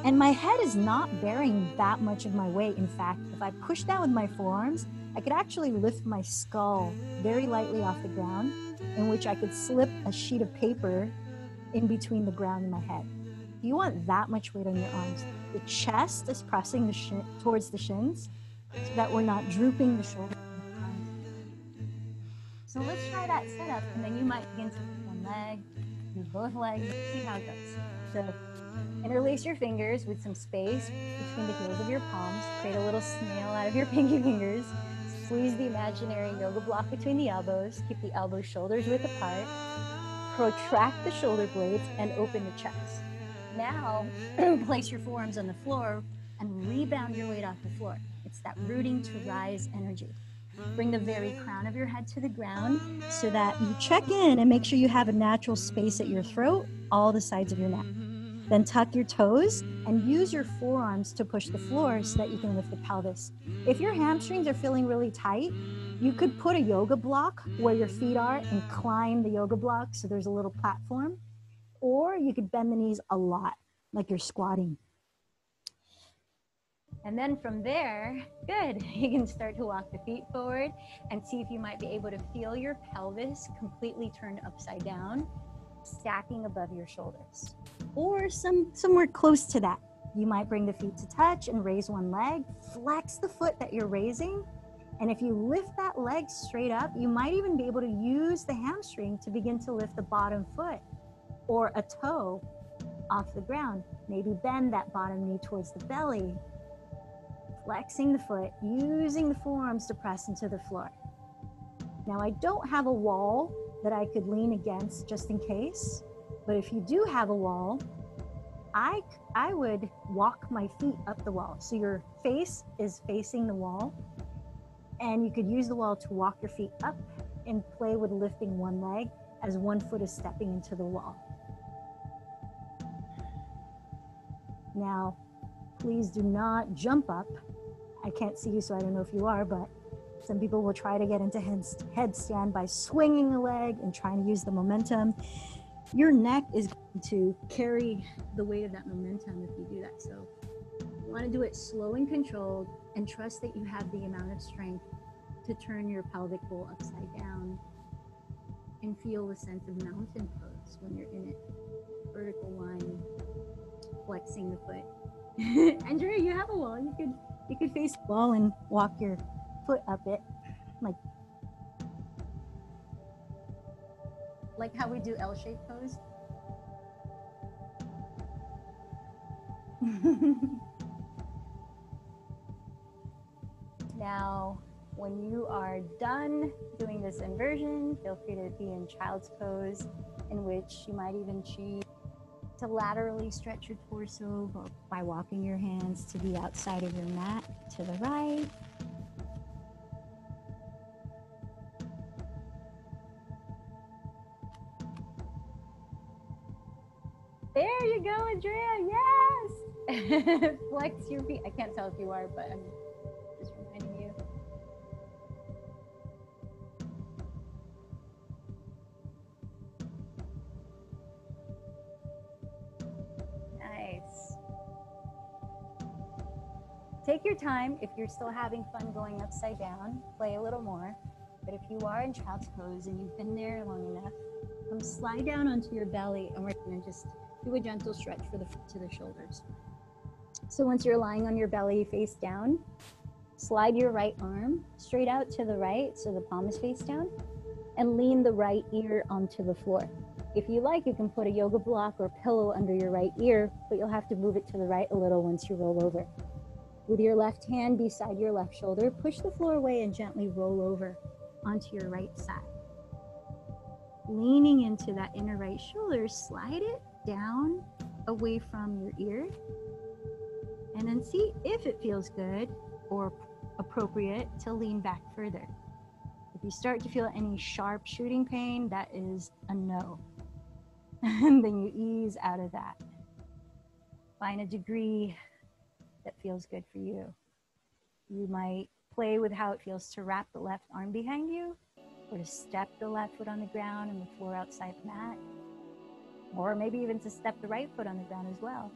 and my head is not bearing that much of my weight. In fact, if I push down with my forearms, I could actually lift my skull very lightly off the ground, in which I could slip a sheet of paper in between the ground and my head. You want that much weight on your arms. The chest is pressing the towards the shins so that we're not drooping the shoulders. So let's try that setup, and then you might begin to lift one leg, do both legs, see how it goes. So interlace your fingers with some space between the heels of your palms. Create a little snail out of your pinky fingers. Squeeze the imaginary yoga block between the elbows. Keep the elbows shoulders width apart. Protract the shoulder blades and open the chest. Now, place your forearms on the floor and rebound your weight off the floor. It's that rooting to rise energy. Bring the very crown of your head to the ground so that you check in and make sure you have a natural space at your throat, all the sides of your neck. Then tuck your toes and use your forearms to push the floor so that you can lift the pelvis. If your hamstrings are feeling really tight, you could put a yoga block where your feet are and climb the yoga block so there's a little platform. Or you could bend the knees a lot, like you're squatting. And then from there, good, you can start to walk the feet forward and see if you might be able to feel your pelvis completely turned upside down, stacking above your shoulders. Or somewhere close to that. You might bring the feet to touch and raise one leg, flex the foot that you're raising. And if you lift that leg straight up, you might even be able to use the hamstring to begin to lift the bottom foot or a toe off the ground. Maybe bend that bottom knee towards the belly, flexing the foot, using the forearms to press into the floor. Now, I don't have a wall that I could lean against just in case, but if you do have a wall, I would walk my feet up the wall. So your face is facing the wall, and you could use the wall to walk your feet up and play with lifting one leg as one foot is stepping into the wall. Now, please do not jump up. I can't see you, so I don't know if you are, but some people will try to get into headstand by swinging a leg and trying to use the momentum. Your neck is going to carry the weight of that momentum if you do that. So you want to do it slow and controlled and trust that you have the amount of strength to turn your pelvic bowl upside down and feel the sense of mountain pose when you're in it. Vertical line, flexing the foot. Andrea, you have a wall. You could face the wall and walk your foot up it, like how we do L-shaped pose. Now, when you are done doing this inversion, feel free to be in child's pose, in which you might even choose to laterally stretch your torso by walking your hands to the outside of your mat to the right. There you go, Andrea. Yes. Flex your feet. I can't tell if you are, but I'm just reminding you. Take your time. If you're still having fun going upside down, play a little more. But if you are in child's pose and you've been there long enough, come slide down onto your belly, and we're going to just do a gentle stretch for the to the shoulders. So once you're lying on your belly face down, slide your right arm straight out to the right so the palm is face down, and lean the right ear onto the floor. If you like, you can put a yoga block or pillow under your right ear, but you'll have to move it to the right a little once you roll over. With your left hand beside your left shoulder, push the floor away and gently roll over onto your right side. Leaning into that inner right shoulder, slide it down away from your ear, and then see if it feels good or appropriate to lean back further. If you start to feel any sharp shooting pain, that is a no. And then you ease out of that. Find a degree that feels good for you. You might play with how it feels to wrap the left arm behind you, or to step the left foot on the ground and the floor outside the mat, or maybe even to step the right foot on the ground as well.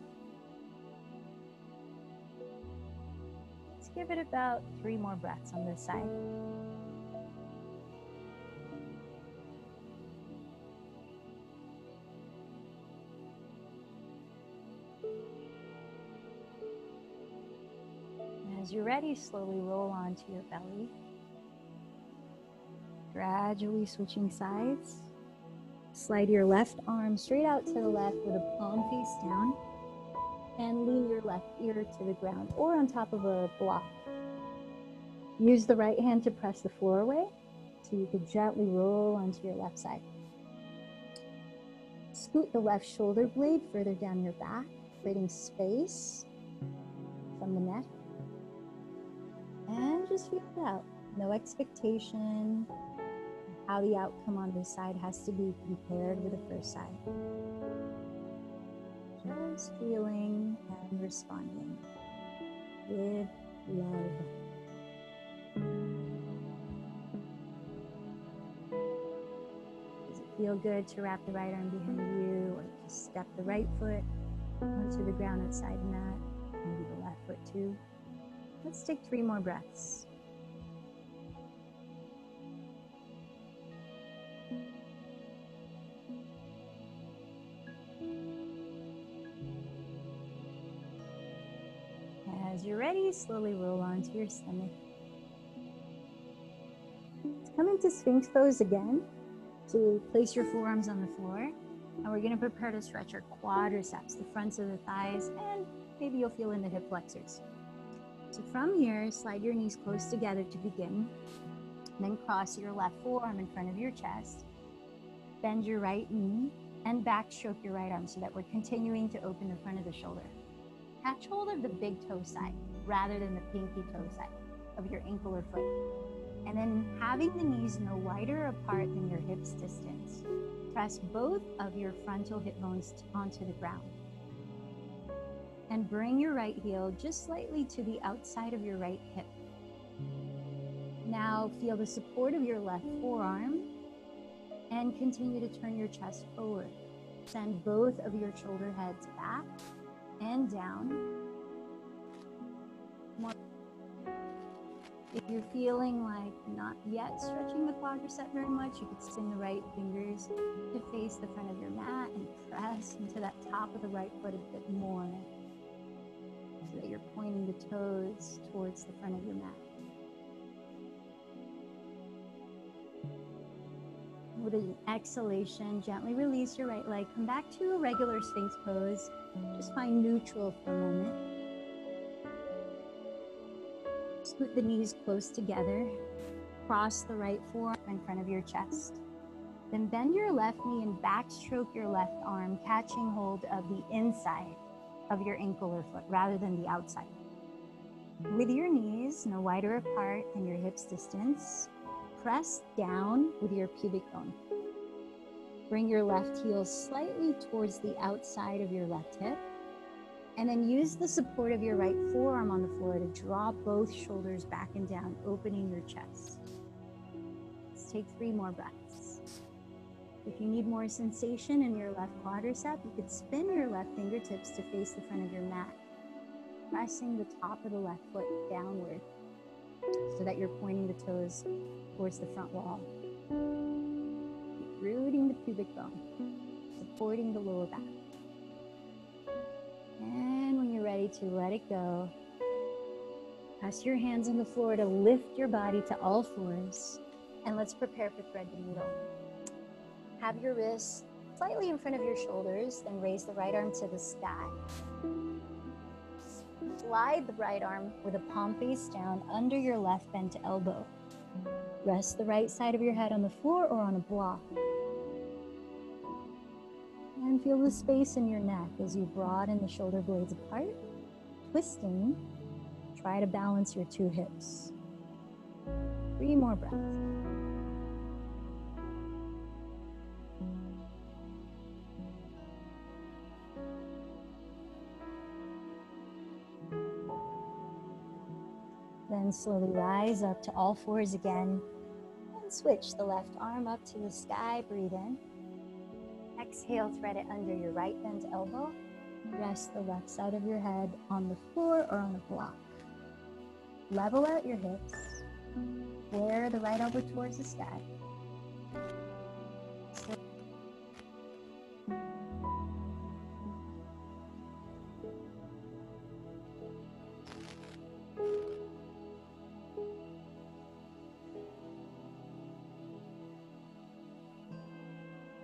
Let's give it about 3 more breaths on this side. As you're ready, slowly roll onto your belly. Gradually switching sides. Slide your left arm straight out to the left with a palm face down, and lean your left ear to the ground or on top of a block. Use the right hand to press the floor away so you can gently roll onto your left side. Scoot the left shoulder blade further down your back, creating space from the neck. And just feel it out. No expectation how the outcome on this side has to be compared with the first side. Just feeling and responding with love. Does it feel good to wrap the right arm behind you, or to step the right foot onto the ground outside the mat, maybe the left foot too? Let's take 3 more breaths. As you're ready, slowly roll onto your stomach. Let's come into Sphinx pose again. So place your forearms on the floor, and we're going to prepare to stretch our quadriceps, the fronts of the thighs, and maybe you'll feel in the hip flexors. So from here, slide your knees close together to begin. Then cross your left forearm in front of your chest. Bend your right knee and backstroke your right arm so that we're continuing to open the front of the shoulder. Catch hold of the big toe side rather than the pinky toe side of your ankle or foot. And then having the knees no wider apart than your hips distance, press both of your frontal hip bones onto the ground. And bring your right heel just slightly to the outside of your right hip. Now feel the support of your left forearm and continue to turn your chest forward. Send both of your shoulder heads back and down. More. If you're feeling like not yet stretching the quadricep very much, you could spin the right fingers to face the front of your mat and press into that top of the right foot a bit more, so that you're pointing the toes towards the front of your mat. With an exhalation, gently release your right leg. Come back to a regular Sphinx pose. Just find neutral for a moment. Scoot the knees close together. Cross the right forearm in front of your chest. Then bend your left knee and backstroke your left arm, catching hold of the inside of your ankle or foot rather than the outside. With your knees no wider apart than your hips distance, press down with your pubic bone. Bring your left heel slightly towards the outside of your left hip, and then use the support of your right forearm on the floor to draw both shoulders back and down, opening your chest. Let's take 3 more breaths. If you need more sensation in your left quadricep, you could spin your left fingertips to face the front of your mat. pressing the top of the left foot downward so that you're pointing the toes towards the front wall. Keep rooting the pubic bone, supporting the lower back. And when you're ready to let it go, press your hands on the floor to lift your body to all fours. And let's prepare for thread the needle. Have your wrists slightly in front of your shoulders, then raise the right arm to the sky. Slide the right arm with a palm face down under your left bent elbow. Rest the right side of your head on the floor or on a block. And feel the space in your neck as you broaden the shoulder blades apart. Twisting, try to balance your two hips. 3 more breaths. Then slowly rise up to all fours again and switch the left arm up to the sky. Breathe in. Exhale, thread it under your right bent elbow. Rest the left side of your head on the floor or on a block. Level out your hips. Flare the right elbow towards the sky.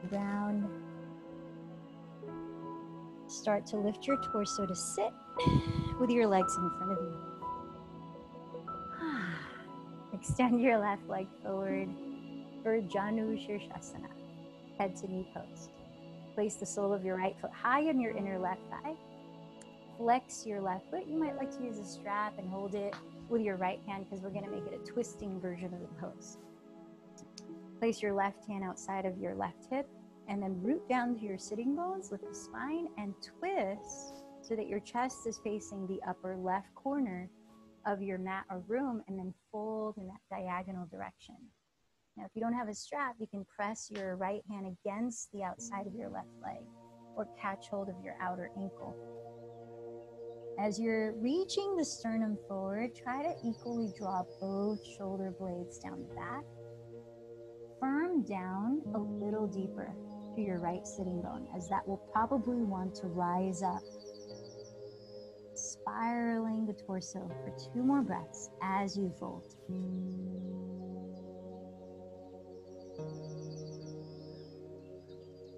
Ground. Start to lift your torso to sit with your legs in front of you. Extend your left leg forward for Janu Shirshasana, head to knee pose. Place the sole of your right foot high on your inner left thigh. Flex your left foot. You might like to use a strap and hold it with your right hand because we're going to make it a twisting version of the pose. Place your left hand outside of your left hip and then root down to your sitting bones, lift the spine and twist so that your chest is facing the upper left corner of your mat or room, and then fold in that diagonal direction. Now, if you don't have a strap, you can press your right hand against the outside of your left leg or catch hold of your outer ankle. As you're reaching the sternum forward, try to equally draw both shoulder blades down the back. Firm down a little deeper to your right sitting bone, as that will probably want to rise up. Spiraling the torso for 2 more breaths as you fold.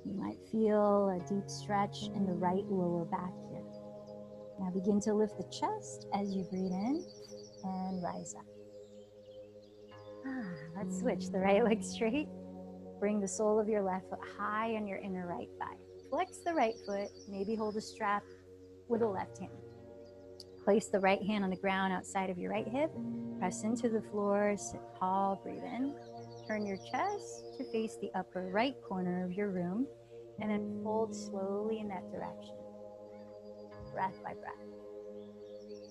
You might feel a deep stretch in the right lower back here. Now begin to lift the chest as you breathe in and rise up. Let's switch the right leg straight. Bring the sole of your left foot high on your inner right thigh. Flex the right foot, maybe hold a strap with the left hand. Place the right hand on the ground outside of your right hip. Press into the floor, sit tall, breathe in. Turn your chest to face the upper right corner of your room and then fold slowly in that direction, breath by breath.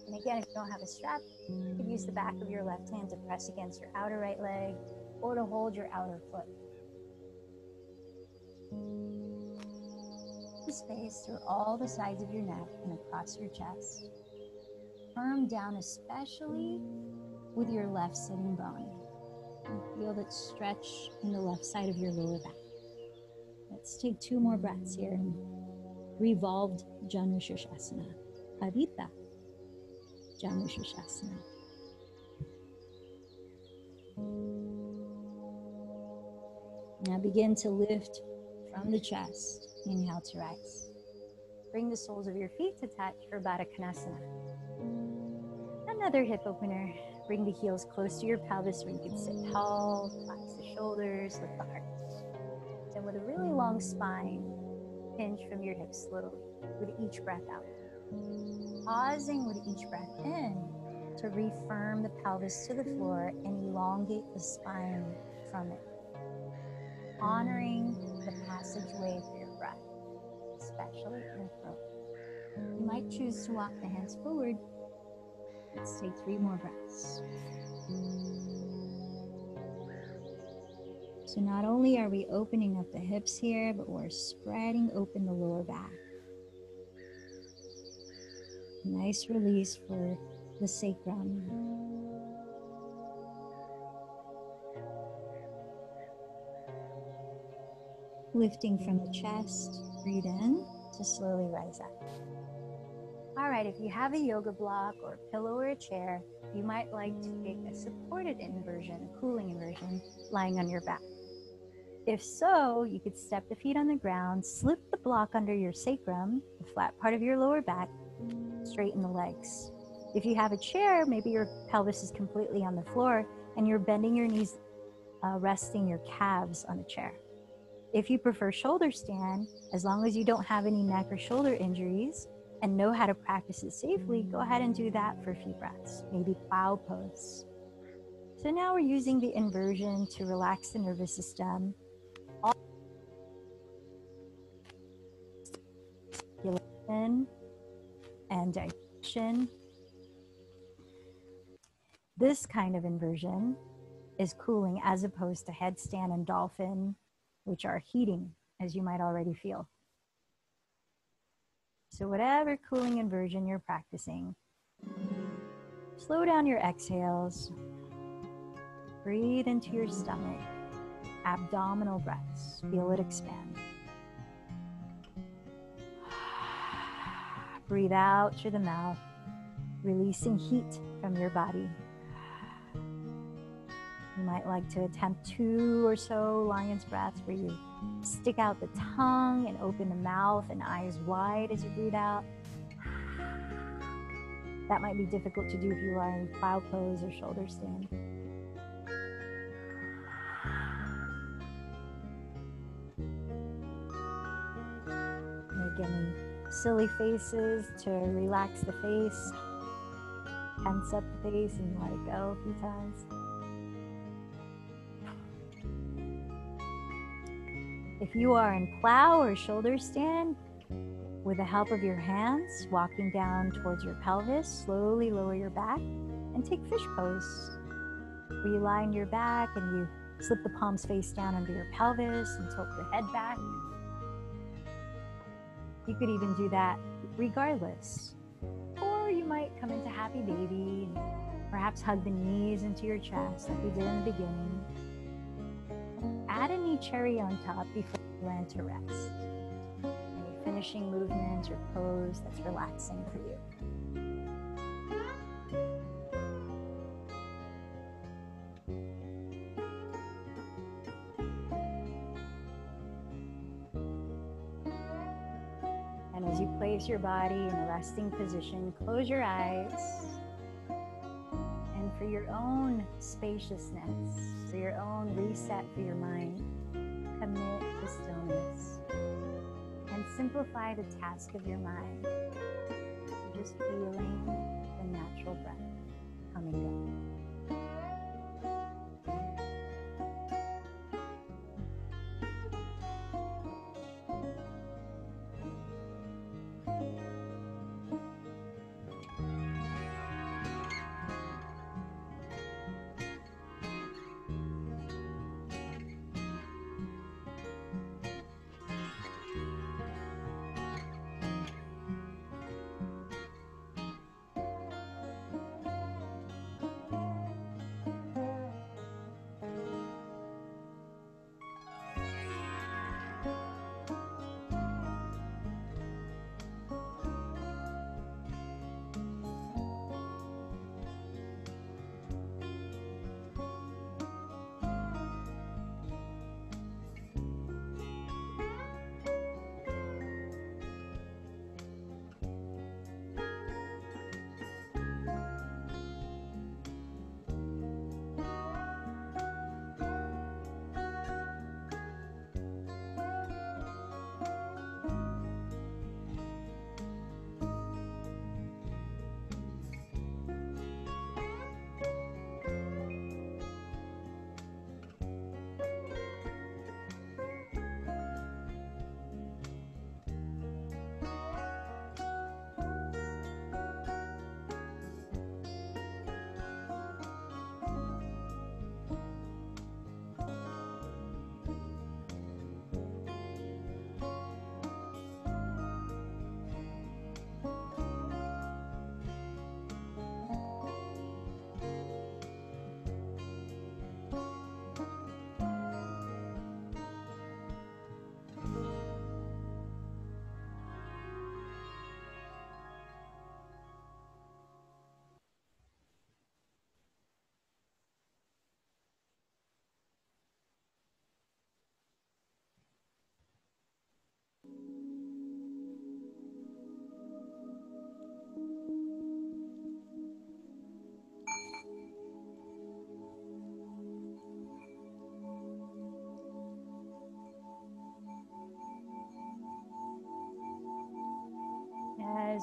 And again, if you don't have a strap, you could use the back of your left hand to press against your outer right leg or to hold your outer foot. Space through all the sides of your neck and across your chest. Firm down, especially with your left sitting bone. And feel that stretch in the left side of your lower back. Let's take 2 more breaths here in revolved Janu Shirshasana. Adita Janu Shirshasana. Now begin to lift from the chest. Inhale to rise. Bring the soles of your feet to touch for Baddha Konasana. Another hip opener. Bring the heels close to your pelvis where you can sit tall, relax the shoulders, lift the heart. Then with a really long spine, hinge from your hips slowly with each breath out. Pausing with each breath in to reaffirm the pelvis to the floor and elongate the spine from it. Honoring the passageway for your breath, especially in the throat. You might choose to walk the hands forward. Let's take 3 more breaths. So not only are we opening up the hips here, but we're spreading open the lower back. Nice release for the sacrum. Lifting from the chest, breathe in to slowly rise up. All right, if you have a yoga block or a pillow or a chair, you might like to take a supported inversion, a cooling inversion, lying on your back. If so, you could step the feet on the ground, slip the block under your sacrum, the flat part of your lower back, straighten the legs. If you have a chair, maybe your pelvis is completely on the floor and you're bending your knees, resting your calves on the chair. If you prefer shoulder stand, as long as you don't have any neck or shoulder injuries and know how to practice it safely, go ahead and do that for a few breaths, maybe plow pose. So now we're using the inversion to relax the nervous system, circulation and digestion. This kind of inversion is cooling as opposed to headstand and dolphin, which are heating, as you might already feel. So whatever cooling inversion you're practicing, slow down your exhales, breathe into your stomach, abdominal breaths, feel it expand. Breathe out through the mouth, releasing heat from your body. You might like to attempt 2 or so lion's breaths where you stick out the tongue and open the mouth and eyes wide as you breathe out. That might be difficult to do if you are in plow pose or shoulder stand. Make any silly faces to relax the face. Tense up the face and let it go a few times. If you are in plow or shoulder stand, with the help of your hands, walking down towards your pelvis, slowly lower your back and take fish pose. Where you lie on your back and you slip the palms face down under your pelvis and tilt your head back. You could even do that regardless. Or you might come into happy baby and perhaps hug the knees into your chest like we did in the beginning. Add a knee cherry on top before you land to rest. Any finishing movement or pose that's relaxing for you. And as you place your body in a resting position, close your eyes. And for your own spaciousness, for your own reset for your mind, commit to stillness and simplify the task of your mind. Just feeling the natural breath come and go.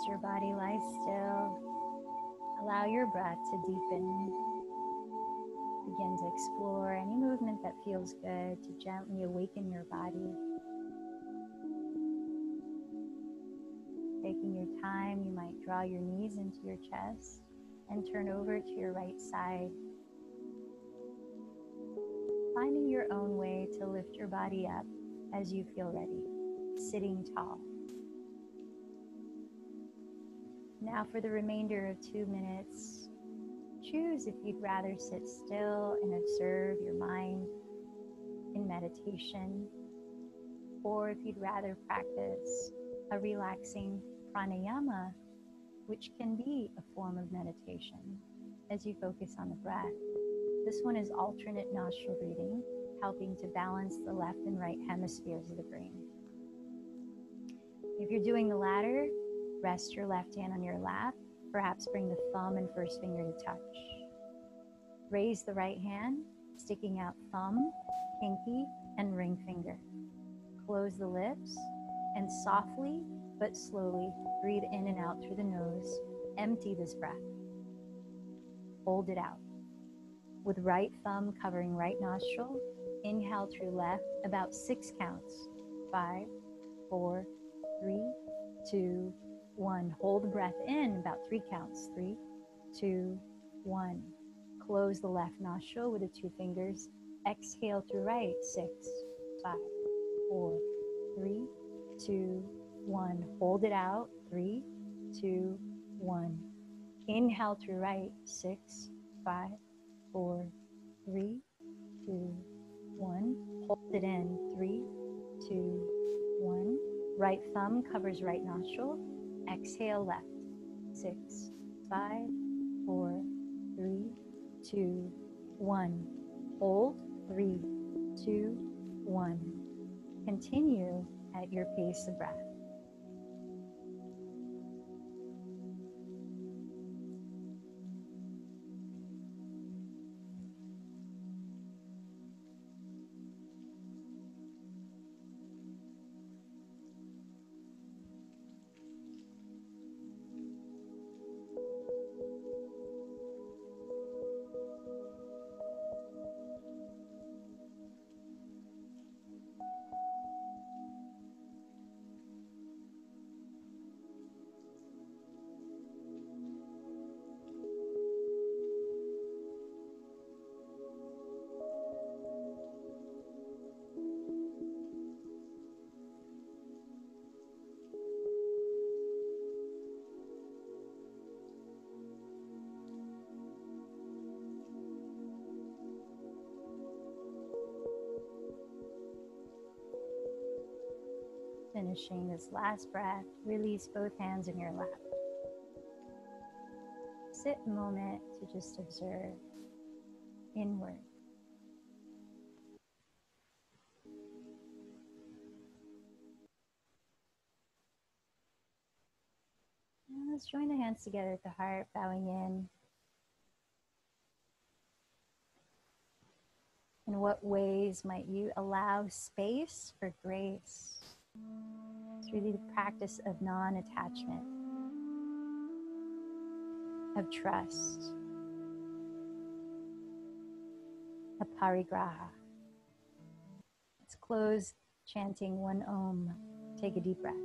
your body lie still, allow your breath to deepen. Begin to explore any movement that feels good to gently awaken your body. Taking your time, you might draw your knees into your chest and turn over to your right side. Finding your own way to lift your body up as you feel ready, sitting tall. Now for the remainder of 2 minutes, choose if you'd rather sit still and observe your mind in meditation, or if you'd rather practice a relaxing pranayama, which can be a form of meditation as you focus on the breath. This one is alternate nostril breathing, helping to balance the left and right hemispheres of the brain. If you're doing the latter, rest your left hand on your lap, perhaps bring the thumb and first finger to touch. Raise the right hand, sticking out thumb, pinky, and ring finger. Close the lips and softly but slowly breathe in and out through the nose. Empty this breath. Hold it out. With right thumb covering right nostril, inhale through left, about 6 counts. 5, 4, 3, 2, 1. Hold the breath in, about 3 counts. 3, 2, 1. Close the left nostril with the 2 fingers. Exhale through right. 6, 5, 4, 3, 2, 1. Hold it out. 3, 2, 1. Inhale through right. 6, 5, 4, 3, 2, 1. Hold it in. 3, 2, 1. Right thumb covers right nostril. Exhale left. 6, 5, 4, 3, 2, 1. Hold. 3, 2, 1. Continue at your pace of breath. Finishing this last breath, release both hands in your lap. Sit a moment to just observe inward. And let's join the hands together at the heart, bowing in. In what ways might you allow space for grace? It's really the practice of non-attachment, of trust, of parigraha. Let's close chanting one Om. Take a deep breath.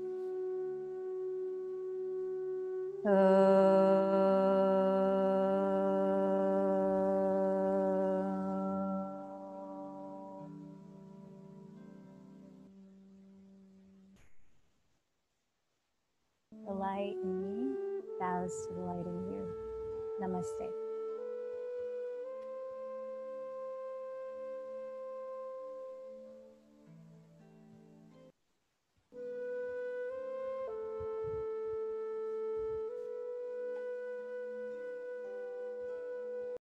The light in me bows to the light in you. Namaste.